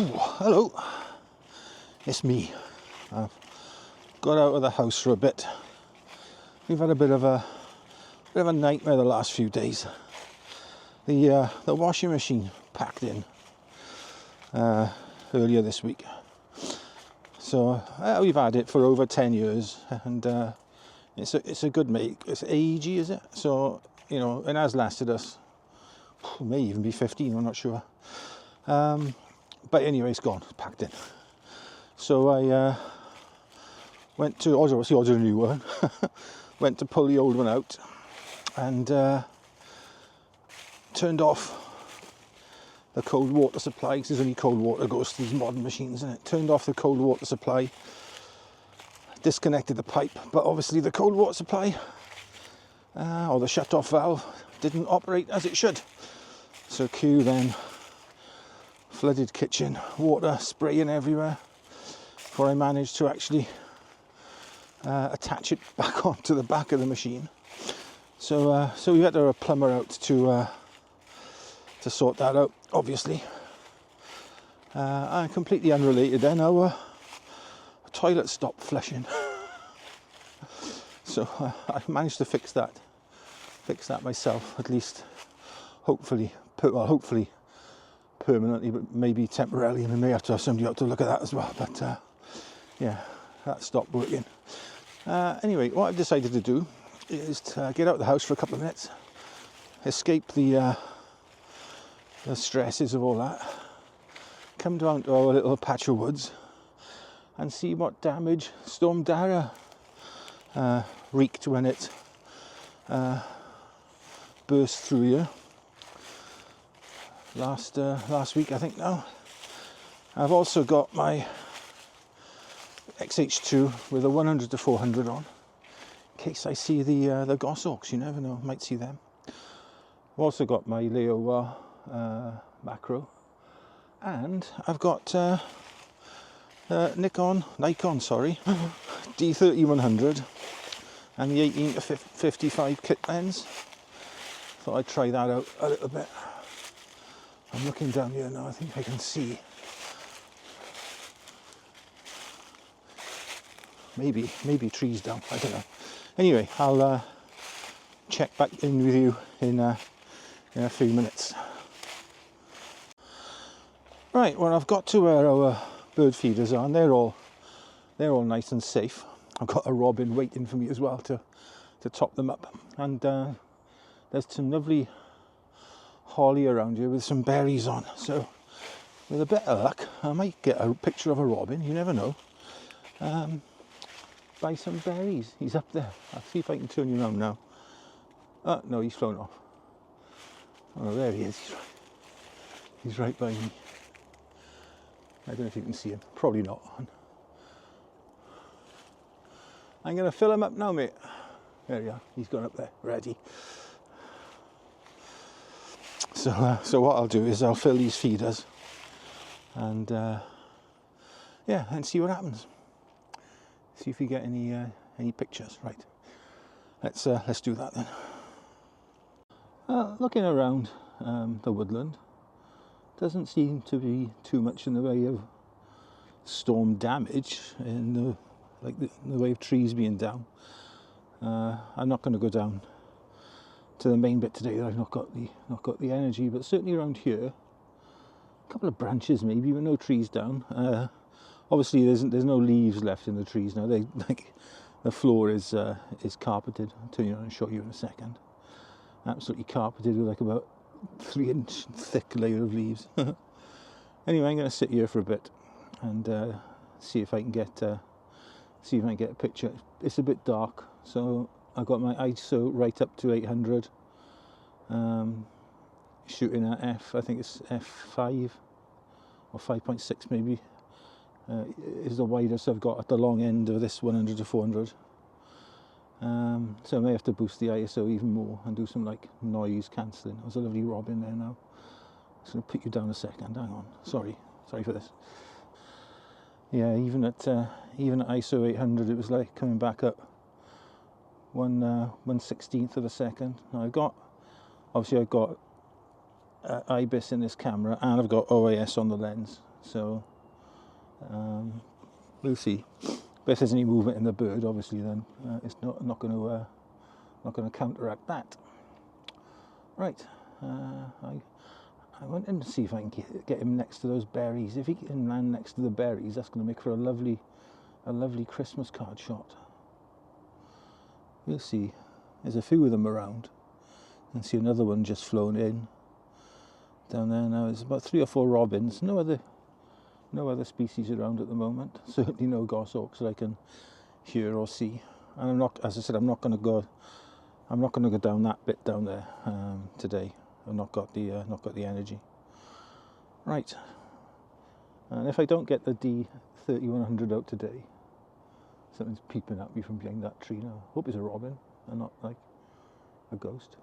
Hello, it's me. I've got out of the house for a bit. We've had a bit of a nightmare the last few days. The washing machine packed in earlier this week. So we've had it for over 10 years, and it's a good make. It's agey, is it? So you know, it has lasted us. May even be 15. I'm not sure. But anyway, it's gone. It's packed in. So I went to order a new one. Went to pull the old one out and turned off the cold water supply, because there's only cold water goes to these modern machines, and it turned off the cold water supply, disconnected the pipe, but obviously the cold water supply or the shut-off valve didn't operate as it should. So cue then flooded kitchen, water spraying everywhere, before I managed to actually attach it back onto the back of the machine. So we had a plumber out to sort that out, obviously. And completely unrelated then, our toilet stopped flushing. So I managed to fix that myself, at least, hopefully permanently, but maybe temporarily, and I may have to have somebody out to look at that as well. But yeah, that stopped working. Anyway, what I've decided to do is to get out of the house for a couple of minutes, escape the stresses of all that, come down to our little patch of woods and see what damage Storm Dara wreaked when it burst through here last week, I think. Now I've also got my XH2 with a 100 to 400 on, in case I see the goshawks. You never know, might see them. I've also got my Leo macro, and I've got Nikon D3100 and the 18 to 55 kit lens. Thought I'd try that out a little bit. I'm looking down here now, I think I can see. Maybe trees down, I don't know. Anyway, I'll check back in with you in a few minutes. Right, well, I've got to where our bird feeders are, and they're all nice and safe. I've got a robin waiting for me as well to top them up, and there's some lovely holly around here with some berries on. So with a bit of luck, I might get a picture of a robin. You never know. By some berries. He's up there. I'll see if I can turn you around now. Oh no, he's flown off. Oh, there he is. He's right by me. I don't know if you can see him. Probably not on. I'm going to fill him up now, mate. There you are. He's gone up there, ready. So what I'll do is I'll fill these feeders, and yeah, and see what happens. See if we get any pictures. Right. Let's do that then. Looking around the woodland, doesn't seem to be too much in the way of storm damage in the way of trees being down. I'm not going to go down to the main bit today. I've not got the energy, but certainly around here, a couple of branches maybe, but no trees down. Obviously, there's no leaves left in the trees now. The floor is carpeted. I'll turn you on and show you in a second. Absolutely carpeted with like about 3-inch thick layer of leaves. Anyway, I'm going to sit here for a bit and see if I can get a picture. It's a bit dark, so I've got my ISO right up to 800. Shooting at I think it's f5 or 5.6 maybe. Is the widest I've got at the long end of this 100 to 400. So I may have to boost the ISO even more and do some like noise cancelling. There's a lovely robin there now. I'm just going to put you down a second. Hang on. Sorry for this. Yeah, even at ISO 800, it was like coming back up 1/16th of a second. Now I've got IBIS in this camera, and I've got OIS on the lens. so we'll see. But if there's any movement in the bird, obviously, then it's not going to counteract that. Right, I want him to see if I can get him next to those berries. If he can land next to the berries, that's going to make for a lovely Christmas card shot. We'll see. There's a few of them around. You can see another one just flown in. Down there now, there's about 3 or 4 robins. No other species around at the moment. Certainly no goshawks that I can hear or see. And I'm not, as I said, I'm not going to go down that bit down there today. I've not got the energy. Right. And if I don't get the D3100 out today, something's peeping at me from behind that tree now. Hope it's a robin and not like a ghost.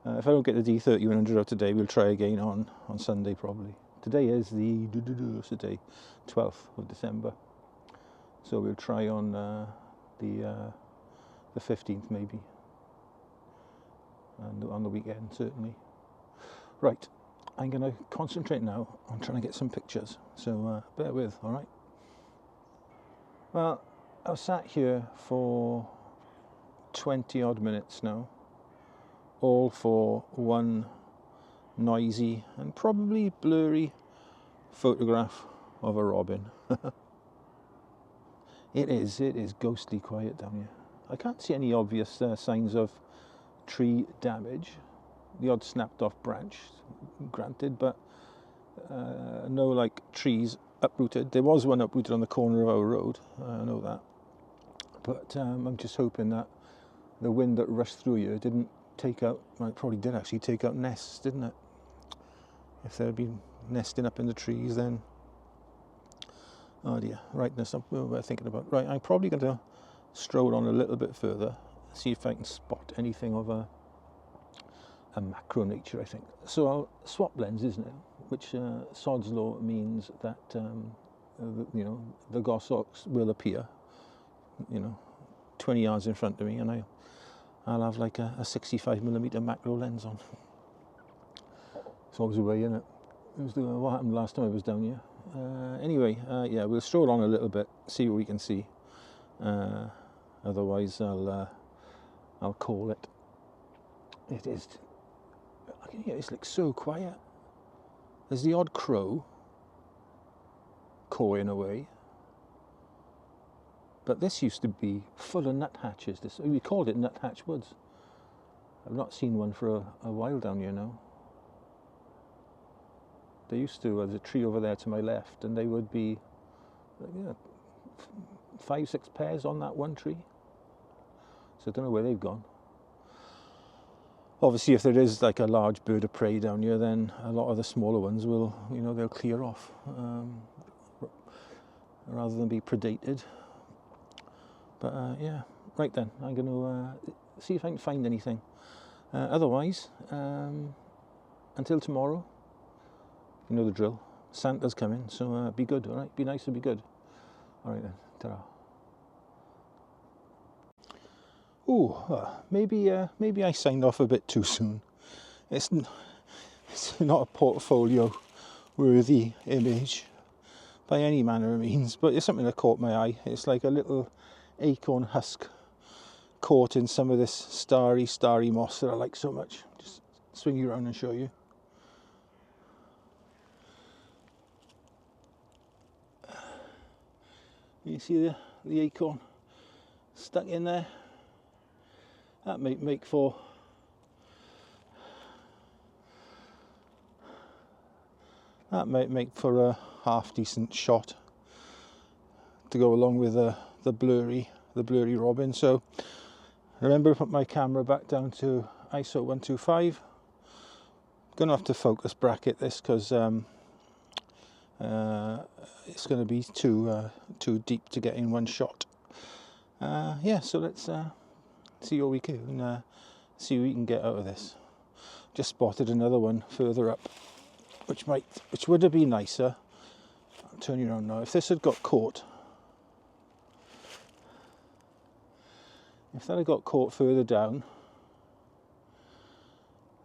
If I don't get the D3100 out today, we'll try again on Sunday probably. Today is the 12th of December, so we'll try on the 15th maybe, and on the weekend certainly. Right, I'm going to concentrate now on trying to get some pictures, so bear with, all right? Well, I've sat here for 20 odd minutes now, all for one noisy and probably blurry photograph of a robin. It is ghostly quiet down here. I can't see any obvious signs of tree damage. The odd snapped off branch, granted, but no like trees uprooted. There was one uprooted on the corner of our road, I know that. But I'm just hoping that the wind that rushed through here didn't take out, well, it probably did actually take out nests, didn't it? If they'd been nesting up in the trees, then oh dear. Right, there's something we're thinking about. Right, I'm probably going to stroll on a little bit further, see if I can spot anything of a macro nature, I think. So I'll swap lenses now, which sod's law means that the goshawks will appear, 20 yards in front of me, and I'll have like a 65mm macro lens on. It's always a way, isn't it? It was what happened last time I was down here. Anyway, yeah, we'll stroll on a little bit, see what we can see. Otherwise, I'll call it. It is. It's like so quiet. There's the odd crow cawing away, but this used to be full of nuthatches. We called it Nuthatch Woods. I've not seen one for a while down here now. They used to. There's a tree over there to my left, and they would be 5-6 pairs on that one tree. So I don't know where they've gone. Obviously, if there is like a large bird of prey down here, then a lot of the smaller ones will, they'll clear off rather than be predated. But yeah, right then, I'm going to see if I can find anything. Otherwise, until tomorrow, you know the drill. Santa's coming, so be good, all right? Be nice and be good. All right then, ta-ra. Ooh, maybe I signed off a bit too soon. It's not a portfolio-worthy image by any manner of means, but it's something that caught my eye. It's like a little acorn husk caught in some of this starry moss that I like so much. Just swing you around and show you. You see the acorn stuck in there? That might make for a half decent shot to go along with the blurry robin. So remember to put my camera back down to ISO 125. Gonna have to focus bracket this because it's going to be too deep to get in one shot. Yeah, so let's see what we can see what we can get out of this. Just spotted another one further up, which would have been nicer. I'll turn you around now. If this had got caught, if that had got caught further down,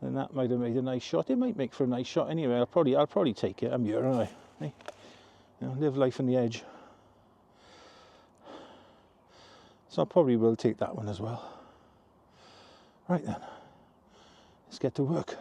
then that might have made a nice shot. It might make for a nice shot anyway. I'll probably take it. I'm here, aren't I? Hey? You know, live life on the edge. So I probably will take that one as well. Right then, let's get to work.